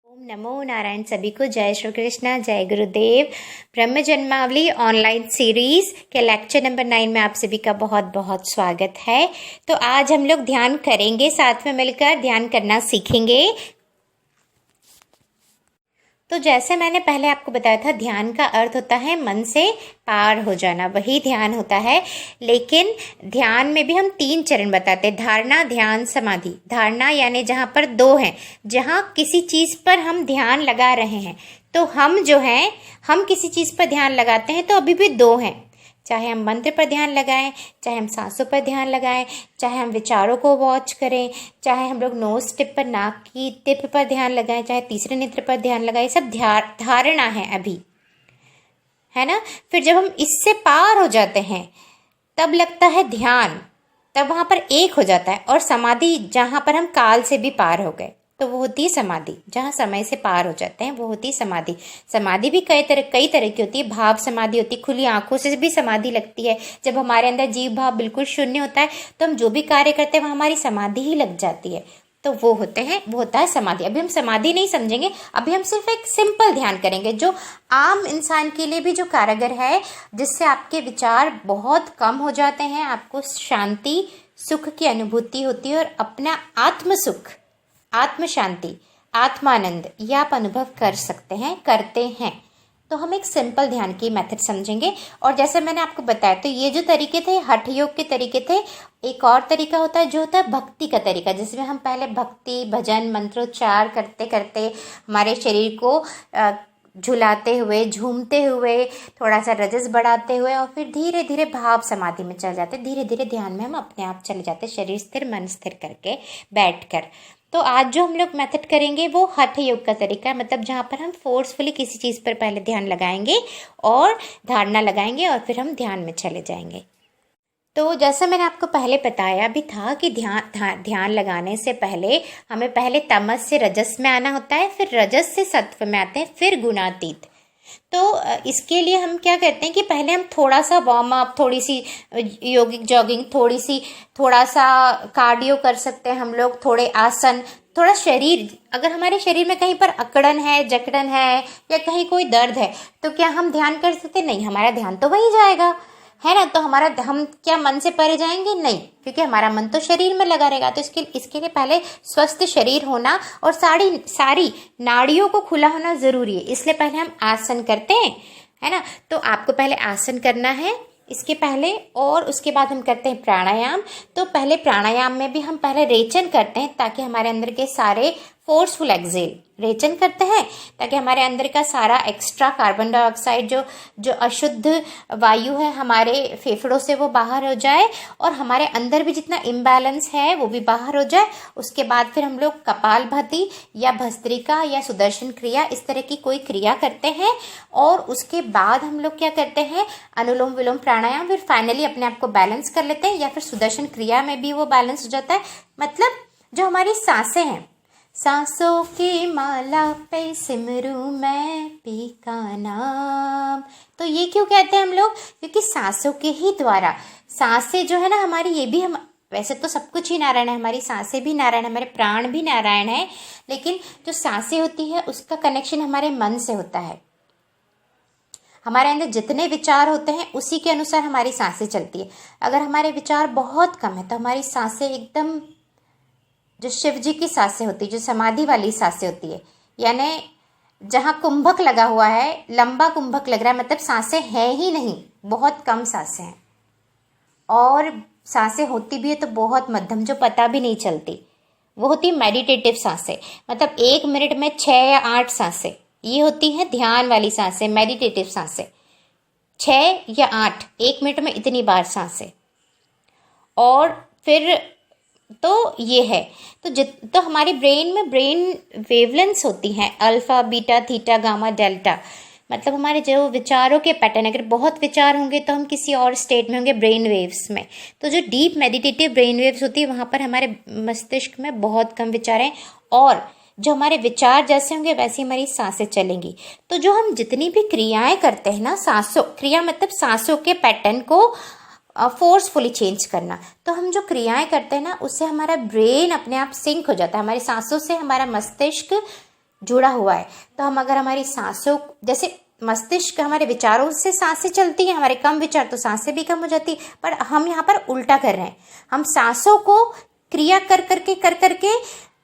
ओम नमो नारायण। सभी को जय श्री कृष्णा, जय गुरुदेव। ब्रह्म जन्मावली ऑनलाइन सीरीज के लेक्चर नंबर 9 में आप सभी का बहुत बहुत स्वागत है। तो आज हम लोग ध्यान करेंगे, साथ में मिलकर ध्यान करना सीखेंगे। तो जैसे मैंने पहले आपको बताया था, ध्यान का अर्थ होता है मन से पार हो जाना, वही ध्यान होता है। लेकिन ध्यान में भी हम 3 चरण बताते हैं: धारणा, ध्यान, समाधि। धारणा यानी जहाँ पर 2 हैं, जहाँ किसी चीज़ पर हम ध्यान लगा रहे हैं। तो हम जो हैं, हम किसी चीज़ पर ध्यान लगाते हैं तो अभी भी 2 हैं। चाहे हम मंत्र पर ध्यान लगाएं, चाहे हम सांसों पर ध्यान लगाएं, चाहे हम विचारों को वॉच करें, चाहे हम लोग नोज टिप पर, नाक की टिप पर ध्यान लगाएं, चाहे तीसरे नेत्र पर ध्यान लगाएं, सब धारणा है अभी, है ना। फिर जब हम इससे पार हो जाते हैं तब लगता है ध्यान, तब वहाँ पर एक हो जाता है। और समाधि, जहाँ पर हम काल से भी पार हो गए, तो वो होती है समाधि। जहाँ समय से पार हो जाते हैं वो होती है समाधि। समाधि भी कई तरह की होती है। भाव समाधि होती है, खुली आंखों से भी समाधि लगती है। जब हमारे अंदर जीव भाव बिल्कुल शून्य होता है तो हम जो भी कार्य करते हैं वहाँ हमारी समाधि ही लग जाती है। तो वो होता है समाधि। अभी हम समाधि नहीं समझेंगे, अभी हम सिर्फ एक सिंपल ध्यान करेंगे जो आम इंसान के लिए भी जो कारगर है, जिससे आपके विचार बहुत कम हो जाते हैं, आपको शांति, सुख की अनुभूति होती है और अपना आत्म सुख, आत्म शांति, आत्मानंद ये आप अनुभव कर सकते हैं, करते हैं। तो हम एक सिंपल ध्यान की मेथड समझेंगे। और जैसे मैंने आपको बताया, तो ये जो तरीके थे हठ योग के तरीके थे। एक और तरीका होता है जो होता है भक्ति का तरीका, जिसमें हम पहले भक्ति, भजन, मंत्रोच्चार करते करते हमारे शरीर को झुलाते हुए, झूमते हुए, थोड़ा सा रजस बढ़ाते हुए, और फिर धीरे धीरे भाव समाधि में चल जाते, धीरे धीरे ध्यान में हम अपने आप चले जाते, शरीर स्थिर, मन स्थिर करके बैठकर। तो आज जो हम लोग मेथड करेंगे वो हठ योग का तरीका है, मतलब जहाँ पर हम फोर्सफुली किसी चीज़ पर पहले ध्यान लगाएंगे और धारणा लगाएंगे और फिर हम ध्यान में चले जाएंगे। तो जैसा मैंने आपको पहले बताया भी था कि ध्यान लगाने से पहले हमें पहले तमस से रजस में आना होता है, फिर रजस से सत्व में आते हैं, फिर गुणातीत। तो इसके लिए हम क्या करते हैं कि पहले हम थोड़ा सा वार्म अप, थोड़ी सी योगिक जॉगिंग, थोड़ा सा कार्डियो कर सकते हैं हम लोग, थोड़े आसन, थोड़ा शरीर, अगर हमारे शरीर में कहीं पर अकड़न है, जकड़न है या कहीं कोई दर्द है तो क्या हम ध्यान कर सकते? नहीं, हमारा ध्यान तो वहीं जाएगा, है ना। तो हम क्या मन से परे जाएंगे? नहीं, क्योंकि हमारा मन तो शरीर में लगा रहेगा। तो इसके लिए पहले स्वस्थ शरीर होना और सारी नाड़ियों को खुला होना जरूरी है। इसलिए पहले हम आसन करते हैं, है ना। तो आपको पहले आसन करना है इसके पहले, और उसके बाद हम करते हैं प्राणायाम। तो पहले प्राणायाम में भी हम पहले रेचन करते हैं, ताकि हमारे अंदर के सारे फोर्सफुल एक्सेल, रेचन करते हैं ताकि हमारे अंदर का सारा एक्स्ट्रा कार्बन डाइऑक्साइड, जो अशुद्ध वायु है हमारे फेफड़ों से, वो बाहर हो जाए और हमारे अंदर भी जितना इम्बैलेंस है वो भी बाहर हो जाए। उसके बाद फिर हम लोग कपालभाति या भस्त्रिका या सुदर्शन क्रिया, इस तरह की कोई क्रिया करते हैं। और उसके बाद हम लोग क्या करते हैं, अनुलोम विलोम प्राणायाम। फिर फाइनली अपने आप को बैलेंस कर लेते हैं, या फिर सुदर्शन क्रिया में भी वो बैलेंस हो जाता है। मतलब जो हमारी सांसें हैं, सांसों की माला पे सिमरूं मैं पी का नाम। तो ये क्यों कहते हैं हम लोग? क्योंकि सांसों के ही द्वारा, सांसें जो है ना हमारी, ये भी हम, वैसे तो सब कुछ ही नारायण है, हमारी सांसें भी नारायण है, हमारे प्राण भी नारायण है, लेकिन जो सांसें होती है उसका कनेक्शन हमारे मन से होता है। हमारे अंदर जितने विचार होते हैं उसी के अनुसार हमारी सांसें चलती है। अगर हमारे विचार बहुत कम है तो हमारी सांसें एकदम, जो शिव जी की सांसें होती है, जो समाधि वाली सांसें होती है, यानी जहाँ कुंभक लगा हुआ है, लंबा कुंभक लग रहा है, मतलब सांसें हैं ही नहीं, बहुत कम सांसें हैं। और सांसें होती भी है तो बहुत मध्यम, जो पता भी नहीं चलती, वो होती है मेडिटेटिव सांसें। मतलब 1 मिनट में 6 या 8 सांसें, ये होती है ध्यान वाली सांसें, मेडिटेटिव सांसें। 6 या 8, 1 मिनट में इतनी बार सांसें। और फिर तो ये है, तो हमारी ब्रेन में ब्रेन वेवलेंथ्स होती हैं, alpha, beta, theta, gamma, delta. मतलब हमारे जो विचारों के पैटर्न, अगर बहुत विचार होंगे तो हम किसी और स्टेट में होंगे, ब्रेन वेव्स में। तो जो डीप मेडिटेटिव ब्रेन वेव्स होती है वहाँ पर हमारे मस्तिष्क में बहुत कम विचार हैं, और जो हमारे विचार जैसे होंगे वैसी हमारी सांसें चलेंगी। तो जो हम जितनी भी क्रियाएं करते हैं ना, सांसों क्रिया मतलब सांसों के पैटर्न को फोर्सफुली चेंज करना। तो हम जो क्रियाएं करते हैं ना, उससे हमारा ब्रेन अपने आप सिंक हो जाता है, हमारी सांसों से हमारा मस्तिष्क जुड़ा हुआ है। तो हम अगर हमारी सांसों, जैसे मस्तिष्क हमारे विचारों से सांसें चलती हैं, हमारे कम विचार तो सांसें भी कम हो जाती है, पर हम यहाँ पर उल्टा कर रहे हैं। हम सांसों को क्रिया कर करके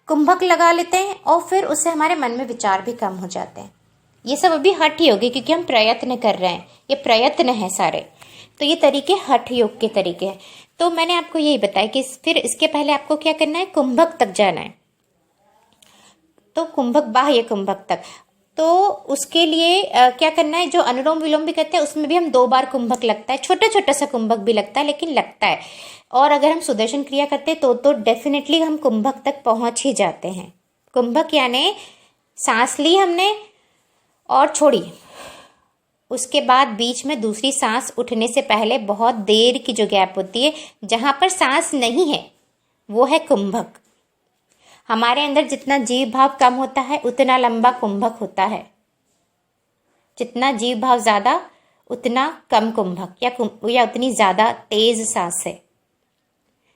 कुंभक लगा लेते हैं और फिर उससे हमारे मन में विचार भी कम हो जाते हैं। ये सब अभी हठ योगी, क्योंकि हम प्रयत्न कर रहे हैं, ये प्रयत्न है सारे। तो ये तरीके हठ योग के तरीके हैं। तो मैंने आपको यही बताया कि फिर इसके पहले आपको क्या करना है, कुंभक तक जाना है। तो कुंभक, बाह्य कुंभक तक, तो उसके लिए क्या करना है, जो अनुलोम विलोम भी करते हैं उसमें भी हम 2 बार कुंभक लगता है, छोटा छोटा सा कुंभक भी लगता है लेकिन लगता है। और अगर हम सुदर्शन क्रिया करते हैं तो डेफिनेटली हम कुंभक तक पहुंच ही जाते हैं। कुंभक यानी सांस ली हमने और छोड़ी, उसके बाद बीच में दूसरी सांस उठने से पहले बहुत देर की जो गैप होती है जहां पर सांस नहीं है, वो है कुंभक। हमारे अंदर जितना जीव भाव कम होता है उतना लंबा कुंभक होता है, जितना जीव भाव ज्यादा उतना कम कुंभक, या उतनी ज्यादा तेज सांस है,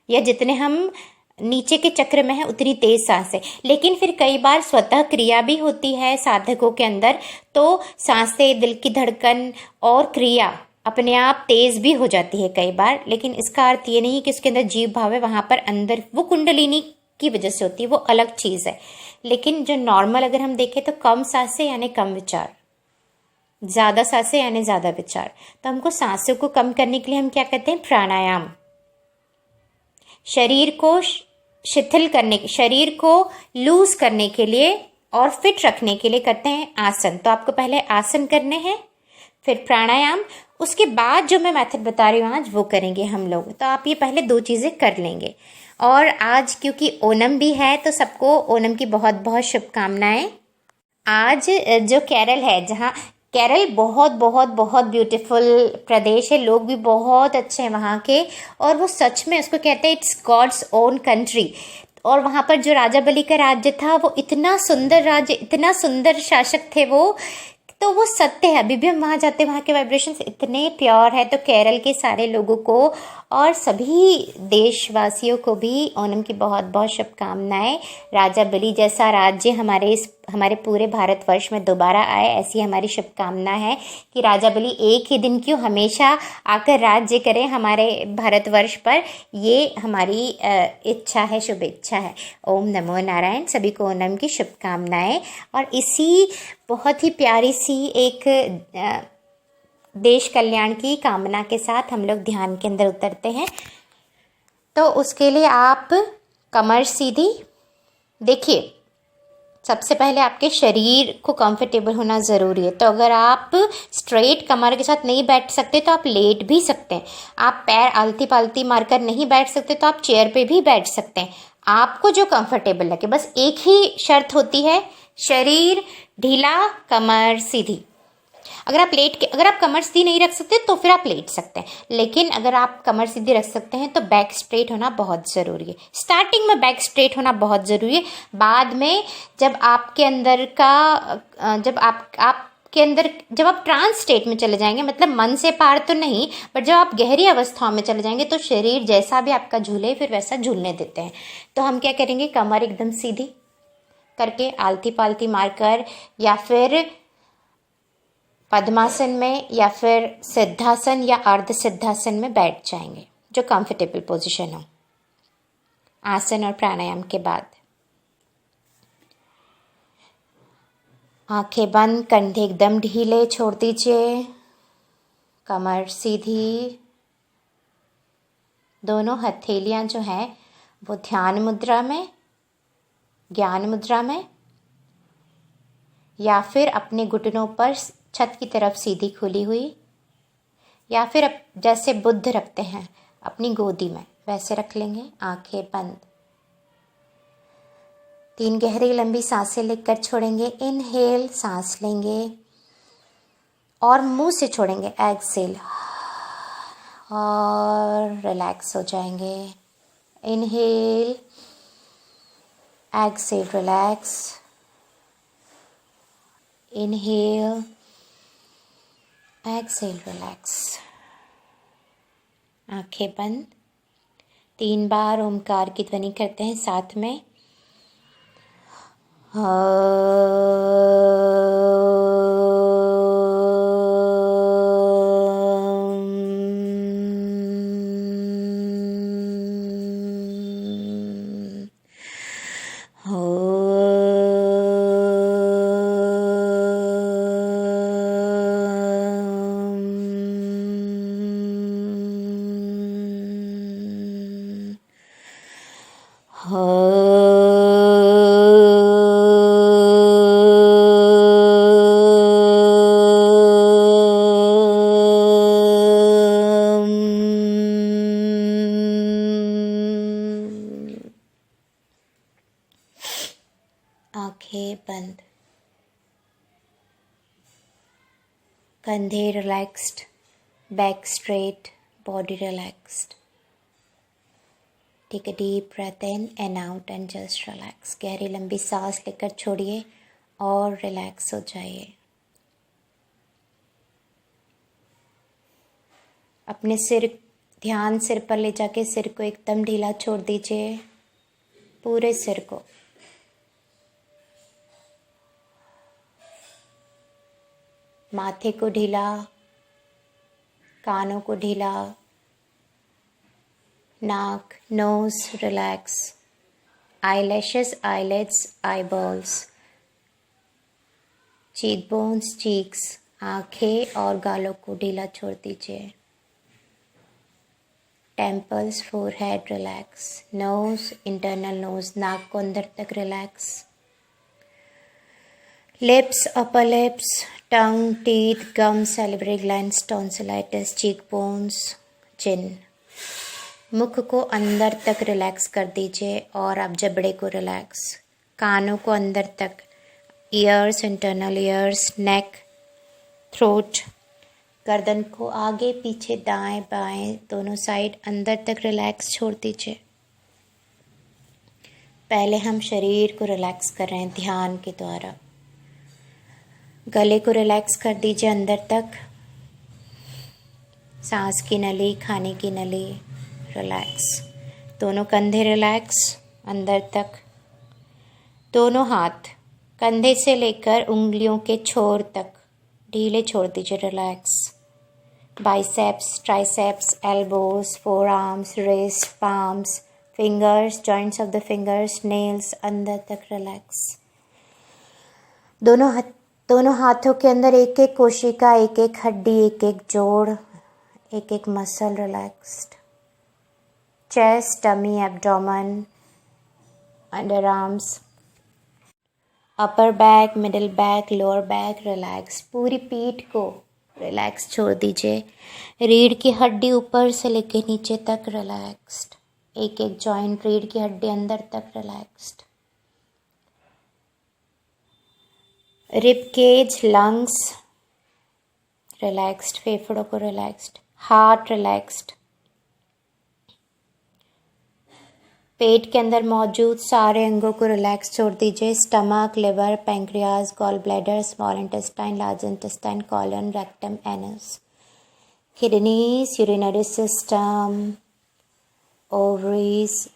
या जितने हम नीचे के चक्र में है उतनी तेज सांस है। लेकिन फिर कई बार स्वतः क्रिया भी होती है साधकों के अंदर, तो सांसें, दिल की धड़कन और क्रिया अपने आप तेज भी हो जाती है कई बार। लेकिन इसका अर्थ ये नहीं कि उसके अंदर जीव भाव है, वहां पर अंदर वो कुंडलिनी की वजह से होती है, वो अलग चीज है। लेकिन जो नॉर्मल अगर हम देखें तो कम सांसें यानी कम विचार, ज्यादा सांसें यानी ज्यादा विचार। तो हमको सांसों को कम करने के लिए हम क्या करते हैं, प्राणायाम। शरीर को शिथिल करने, शरीर को लूज करने के लिए और फिट रखने के लिए करते हैं आसन। तो आपको पहले आसन करने हैं, फिर प्राणायाम, उसके बाद जो मैं मेथड बता रही हूँ आज वो करेंगे हम लोग। तो आप ये पहले 2 चीजें कर लेंगे। और आज क्योंकि ओणम भी है तो सबको ओणम की बहुत बहुत शुभकामनाएं। आज जो केरल है, जहाँ केरल बहुत बहुत बहुत ब्यूटीफुल प्रदेश है, लोग भी बहुत अच्छे हैं वहाँ के, और वो सच में उसको कहते हैं इट्स गॉड्स ओन कंट्री। और वहाँ पर जो राजा बलि का राज्य था वो इतना सुंदर राज्य, इतना सुंदर शासक थे वो, तो वो सत्य है। अभी भी हम वहाँ जाते हैं, वहाँ के वाइब्रेशंस इतने प्योर है। तो केरल के सारे लोगों को और सभी देशवासियों को भी ओणम की बहुत बहुत शुभकामनाएं। राजा बलि जैसा राज्य हमारे पूरे भारतवर्ष में दोबारा आए, ऐसी हमारी शुभकामना है कि राजा बलि एक ही दिन क्यों हमेशा आकर राज्य करें हमारे भारतवर्ष पर। ये हमारी इच्छा है, शुभ इच्छा है। ओम नमो नारायण। सभी को ओणम की शुभकामनाएं। और इसी बहुत ही प्यारी सी एक देश कल्याण की कामना के साथ हम लोग ध्यान के अंदर उतरते हैं। तो उसके लिए आप कमर सीधी, देखिए सबसे पहले आपके शरीर को कंफर्टेबल होना ज़रूरी है। तो अगर आप स्ट्रेट कमर के साथ नहीं बैठ सकते तो आप लेट भी सकते हैं। आप पैर आलती पालती मारकर नहीं बैठ सकते तो आप चेयर पे भी बैठ सकते हैं, आपको जो कंफर्टेबल लगे। बस एक ही शर्त होती है, शरीर ढीला, कमर सीधी। अगर आप कमर सीधी नहीं रख सकते तो फिर आप लेट सकते हैं, लेकिन अगर आप कमर सीधी रख सकते हैं तो बैक स्ट्रेट होना बहुत ज़रूरी है। स्टार्टिंग में बैक स्ट्रेट होना बहुत ज़रूरी है, बाद में जब आपके अंदर का जब आप ट्रांस स्टेट में चले जाएंगे, मतलब मन से पार तो नहीं, बट जब आप गहरी अवस्थाओं में चले जाएंगे तो शरीर जैसा भी आपका झूले फिर वैसा झूलने देते हैं। तो हम क्या करेंगे, कमर एकदम सीधी करके आलती पालती मारकर, या फिर पद्मासन में, या फिर सिद्धासन या अर्ध सिद्धासन में बैठ जाएंगे, जो कंफर्टेबल पोजीशन हो आसन और प्राणायाम के बाद। आंखें बंद, कंधे एकदम ढीले छोड़ दीजिए, कमर सीधी। दोनों हथेलियां जो हैं वो ध्यान मुद्रा में, ज्ञान मुद्रा में, या फिर अपने घुटनों पर छत की तरफ सीधी खुली हुई, या फिर जैसे बुद्ध रखते हैं अपनी गोदी में वैसे रख लेंगे, आंखें बंद। 3 गहरी लंबी सांसें लेकर छोड़ेंगे। इनहेल, सांस लेंगे और मुंह से छोड़ेंगे, एक्सेल, और रिलैक्स हो जाएंगे। Inhale, exhale, relax. Inhale, exhale, relax. आंखें बंद। 3 बार ओमकार की ध्वनि करते हैं साथ में। आंखें बंद, कंधे relaxed, back straight, body relaxed. Take a deep breath in and out and just relax. गहरी लंबी सांस लेकर छोड़िए और रिलैक्स हो जाइए. अपने ध्यान सिर पर ले जाके सिर को एकदम ढीला छोड़ दीजिए, पूरे सिर को. माथे को ढीला, कानों को ढीला, नाक, nose relax, eyelashes, eyelids, eyeballs, cheek bones, cheeks, आंखें और गालों को ढीला छोड़ दीजिए. Temples, forehead relax, nose, internal nose, नाक को अंदर तक relax. Lips, upper lips, tongue, teeth, gum, salivary glands, tonsillitis, cheek bones, chin. मुख को अंदर तक रिलैक्स कर दीजिए और आप जबड़े को रिलैक्स. कानों को अंदर तक, ईयर्स, इंटरनल ईयर्स, नेक, थ्रोट. गर्दन को आगे पीछे दाएं बाएं दोनों साइड अंदर तक रिलैक्स छोड़ दीजिए. पहले हम शरीर को रिलैक्स कर रहे हैं ध्यान के द्वारा. गले को रिलैक्स कर दीजिए अंदर तक. सांस की नली, खाने की नली रिलैक्स. दोनों कंधे रिलैक्स अंदर तक. दोनों हाथ कंधे से लेकर उंगलियों के छोर तक ढीले छोड़ दीजिए, relax. Biceps, triceps, elbows, four arms, wrist, palms, fingers, joints of the fingers, nails अंदर तक रिलैक्स. दोनों हाथों के अंदर एक एक कोशिका, एक एक हड्डी, एक एक जोड़, एक एक muscle relaxed. Chest, tummy, abdomen, under arms, upper back, middle back, lower back relax. पूरी पीठ को रिलैक्स छोड़ दीजिए. रीढ़ की हड्डी ऊपर से लेके नीचे तक रिलैक्स्ड. एक एक जॉइंट, रीढ़ की हड्डी अंदर तक relaxed. Rib cage, lungs relaxed. फेफड़ों को रिलैक्स्ड. Heart relaxed. पेट के अंदर मौजूद सारे अंगों को रिलैक्स छोड़ दीजिए. Stomach, liver, pancreas, gall bladder, small intestine, large intestine, colon, rectum, anus, kidneys, urinary system, ovaries,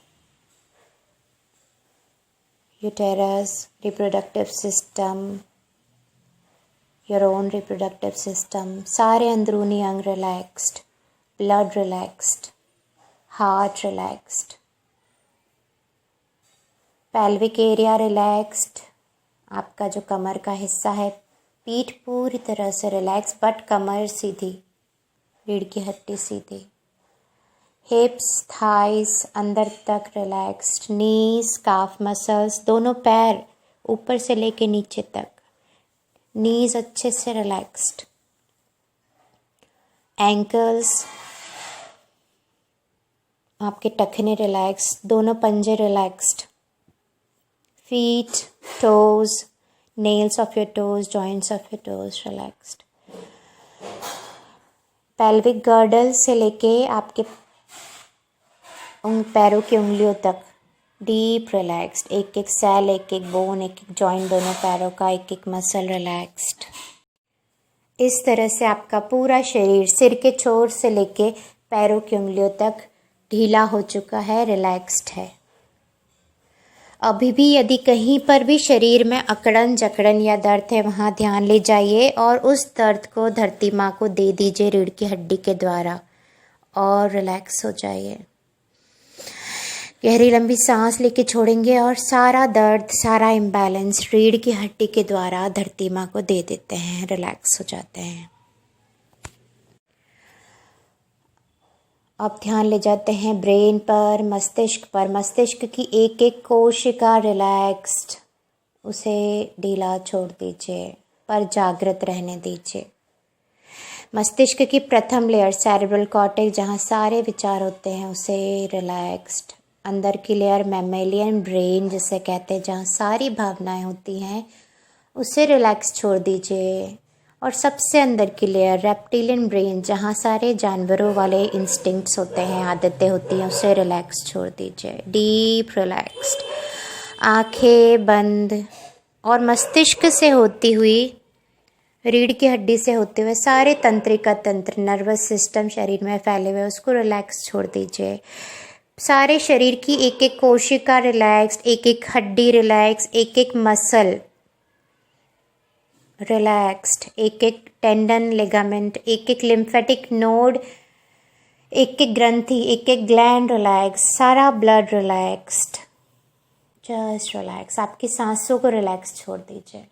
uterus, reproductive system, your own reproductive system. सारे अंदरूनी अंग relaxed. Blood relaxed. Heart relaxed. Pelvic area relaxed. आपका जो कमर का हिस्सा है, पीठ पूरी तरह से रिलैक्स, बट कमर सीधी, रीढ़ की हड्डी सीधी. हिप्स, थाइस अंदर तक रिलैक्स्ड. नीज, काफ मसल्स, दोनों पैर ऊपर से लेके नीचे तक, नीज अच्छे से रिलैक्स्ड. एंकल्स, आपके टखने रिलैक्स, दोनों पंजे relaxed. Feet, toes, nails of your toes, joints of your toes relaxed. Pelvic girdle से लेके आपके पैरों की उंगलियों तक डीप रिलैक्स्ड. एक एक सेल, एक एक बोन, एक एक जॉइंट, दोनों पैरों का एक एक मसल रिलैक्स्ड. इस तरह से आपका पूरा शरीर सिर के छोर से लेके पैरों की उंगलियों तक ढीला हो चुका है, रिलैक्स्ड है. अभी भी यदि कहीं पर भी शरीर में अकड़न जकड़न या दर्द है, वहाँ ध्यान ले जाइए और उस दर्द को धरती माँ को दे दीजिए रीढ़ की हड्डी के द्वारा और रिलैक्स हो जाइए। गहरी लंबी सांस लेके छोड़ेंगे और सारा दर्द, सारा इम्बैलेंस रीढ़ की हड्डी के द्वारा धरती माँ को दे देते हैं, रिलैक्स हो जाते हैं। अब ध्यान ले जाते हैं ब्रेन पर, मस्तिष्क पर। मस्तिष्क की एक एक कोशिका रिलैक्स्ड, उसे ढीला छोड़ दीजिए पर जागृत रहने दीजिए। मस्तिष्क की प्रथम लेयर सेरेब्रल कॉर्टेक्स, जहाँ सारे विचार होते हैं, उसे रिलैक्स्ड। अंदर की लेयर मैमेलियन ब्रेन जिसे कहते हैं, जहाँ सारी भावनाएं होती हैं, उसे रिलैक्स छोड़ दीजिए। और सबसे अंदर की लेयर रेप्टिलियन ब्रेन, जहाँ सारे जानवरों वाले इंस्टिंक्ट्स होते हैं, आदतें होती हैं, उसे रिलैक्स छोड़ दीजिए। डीप रिलैक्स्ड, आंखें बंद। और मस्तिष्क से होती हुई, रीढ़ की हड्डी से होते हुए सारे तंत्रिका तंत्र, नर्वस सिस्टम शरीर में फैले हुए, उसको रिलैक्स छोड़ दीजिए। सारे शरीर की एक एक कोशिका रिलैक्स्ड, एक एक हड्डी रिलैक्स, एक एक मसल रिलैक्स्ड, एक एक टेंडन, लिगामेंट, एक एक लिम्फेटिक नोड, एक एक ग्रंथि, एक एक ग्लैंड रिलैक्स, सारा ब्लड रिलैक्स्ड। Just relax. आपकी सांसों को रिलैक्स छोड़ दीजिए।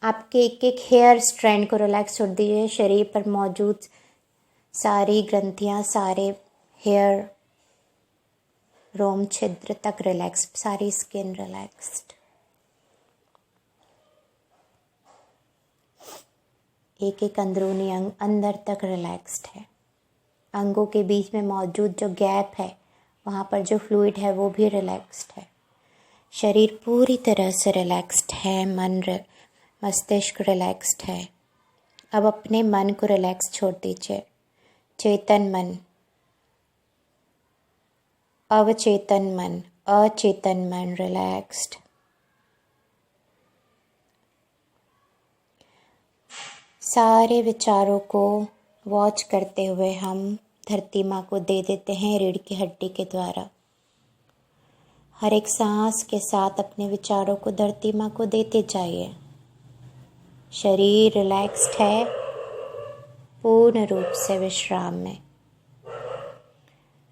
आपके एक एक हेयर स्ट्रैंड को रिलैक्स छोड़ दीजिए। शरीर पर मौजूद सारी ग्रंथियां, सारे हेयर, रोम छिद्र तक रिलैक्स, सारी स्किन रिलैक्स्ड। एक एक अंदरूनी अंग अंदर तक रिलैक्स्ड है। अंगों के बीच में मौजूद जो गैप है, वहाँ पर जो फ्लूइड है, वो भी रिलैक्स्ड है। शरीर पूरी तरह से रिलैक्स्ड है। मस्तिष्क रिलैक्स्ड है। अब अपने मन को रिलैक्स छोड़ दीजिए। चेतन मन, अवचेतन मन, अचेतन मन रिलैक्स्ड। सारे विचारों को वॉच करते हुए हम धरती माँ को दे देते हैं रीढ़ की हड्डी के द्वारा। हर एक सांस के साथ अपने विचारों को धरती माँ को देते जाइए। शरीर रिलैक्स्ड है, पूर्ण रूप से विश्राम में।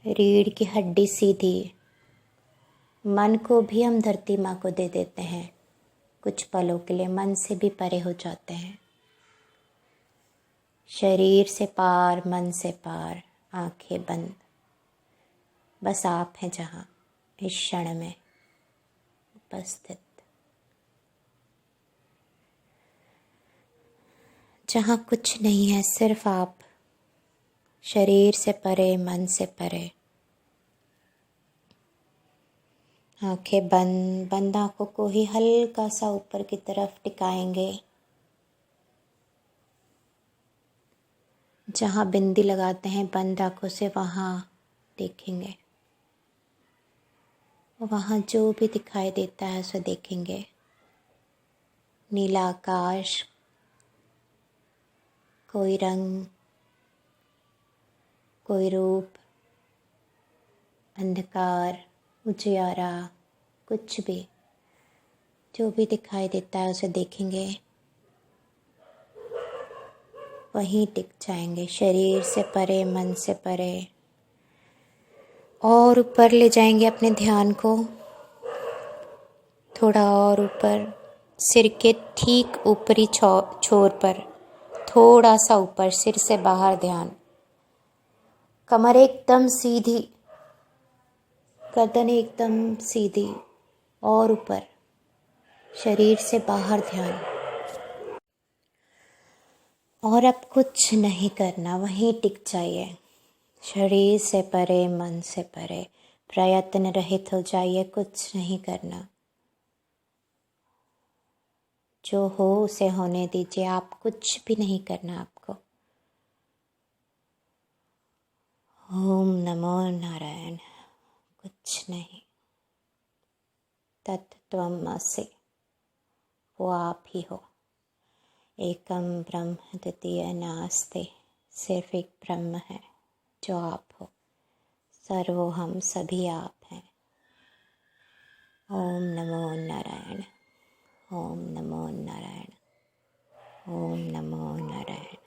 रीढ़ की हड्डी सीधी। मन को भी हम धरती माँ को दे देते हैं। कुछ पलों के लिए मन से भी परे हो जाते हैं। शरीर से पार, मन से पार, आंखें बंद। बस आप हैं जहाँ, इस क्षण में उपस्थित, जहाँ कुछ नहीं है, सिर्फ आप। शरीर से परे, मन से परे। आंखें बंद। बंद आंखों को ही हल्का सा ऊपर की तरफ टिकाएंगे। जहाँ बिंदी लगाते हैं बंद आंखों से, वहाँ देखेंगे। वहाँ जो भी दिखाई देता है उसे देखेंगे। नीला आकाश, कोई रंग, कोई रूप, अंधकार, उजियारा, कुछ भी, जो भी दिखाई देता है उसे देखेंगे। वहीं टिक जाएंगे। शरीर से परे, मन से परे। और ऊपर ले जाएंगे अपने ध्यान को, थोड़ा और ऊपर, सिर के ठीक ऊपरी छोर पर, थोड़ा सा ऊपर, सिर से बाहर ध्यान। कमर एकदम सीधी, गर्दन एकदम सीधी, और ऊपर, शरीर से बाहर ध्यान। और अब कुछ नहीं करना, वहीं टिक जाइए। शरीर से परे, मन से परे, प्रयत्न रहित हो जाइए। कुछ नहीं करना, जो हो उसे होने दीजिए। आप कुछ भी नहीं करना आपको। ओम नमो नारायण। कुछ नहीं। तत्त्वमसि, वो आप ही हो। एकम ब्रह्म द्वितीय नास्ति, सिर्फ एक ब्रह्म है जो आप हो। सर्वोहम, सभी आप हैं। ओम नमो नारायण। ओम नमो नारायण। ओम नमो नारायण।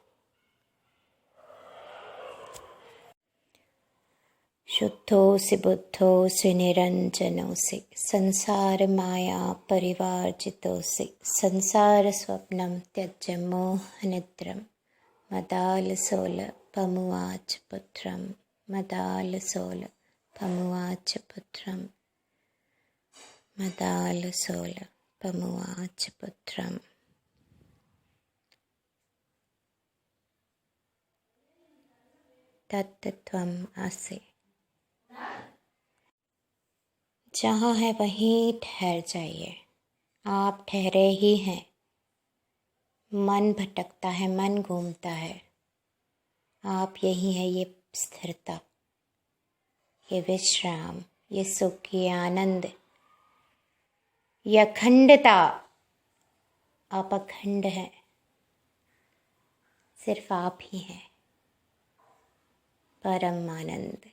शुद्धोऽसि बुद्धोऽसि निरञ्जनोऽसि संसार माया परिवार्जितोऽसि संसार स्वप्नं त्यज्य मोहनिद्रं मदालसोल पमुवाच पुत्रं मदालसोल पमुवाच पुत्रं मदालसोल पमुवाच पुत्रम्। तत्त्वम् असि। जहाँ है वहीं ठहर जाइए। आप ठहरे ही हैं। मन भटकता है, मन घूमता है, आप यही है। ये स्थिरता, ये विश्राम, ये सुख, ये आनंद, ये अखंडता। आप अखंड हैं, सिर्फ आप ही हैं। परम आनंद,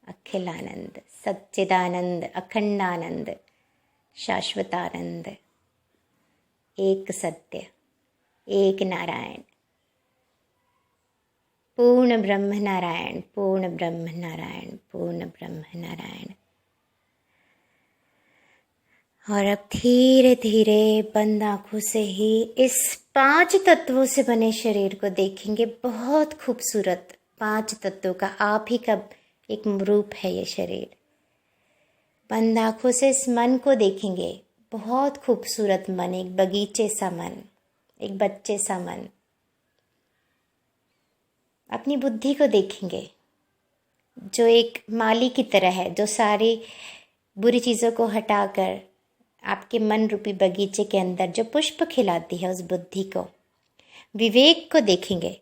अखिल आनंद, सच्चिदानंद, अखंड आनंद, शाश्वत आनंद, एक सत्य, एक नारायण, पूर्ण ब्रह्म नारायण, पूर्ण ब्रह्म नारायण, पूर्ण ब्रह्म नारायण। और अब धीरे धीरे बंद आँखों से ही इस 5 तत्वों से बने शरीर को देखेंगे। बहुत खूबसूरत 5 तत्वों का आप ही का एक रूप है ये शरीर। बंद आँखों से इस मन को देखेंगे। बहुत खूबसूरत मन, एक बगीचे सा मन, एक बच्चे सा मन। अपनी बुद्धि को देखेंगे जो एक माली की तरह है, जो सारी बुरी चीज़ों को हटाकर आपके मन रूपी बगीचे के अंदर जो पुष्प खिलाती है, उस बुद्धि को। विवेक को देखेंगे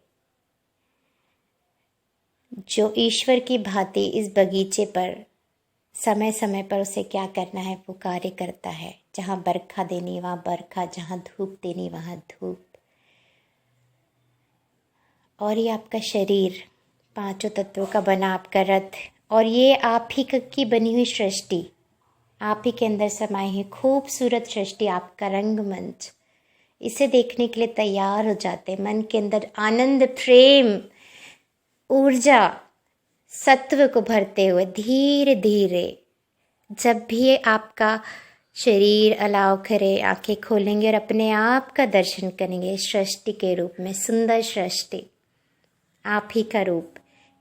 जो ईश्वर की भांति इस बगीचे पर समय समय पर उसे क्या करना है वो कार्य करता है। जहाँ बरखा देनी वहाँ बरखा, जहाँ धूप देनी वहाँ धूप। और ये आपका शरीर 5 तत्वों का बना आपका रथ, और ये आप ही की बनी हुई सृष्टि, आप ही के अंदर समाई है खूबसूरत सृष्टि, आपका रंगमंच। इसे देखने के लिए तैयार हो जाते। मन के अंदर आनंद, प्रेम, ऊर्जा, सत्व को भरते हुए धीरे धीरे जब भी आपका शरीर अलाव करे, आंखें खोलेंगे और अपने आप का दर्शन करेंगे सृष्टि के रूप में। सुंदर सृष्टि, आप ही का रूप।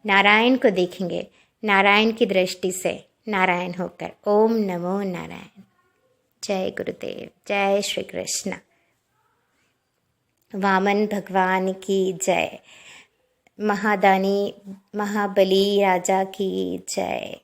नारायण को देखेंगे नारायण की दृष्टि से, नारायण होकर। ओम नमो नारायण। जय गुरुदेव, जय श्री कृष्ण। वामन भगवान की जय। महादानी महाबली राजा की जय।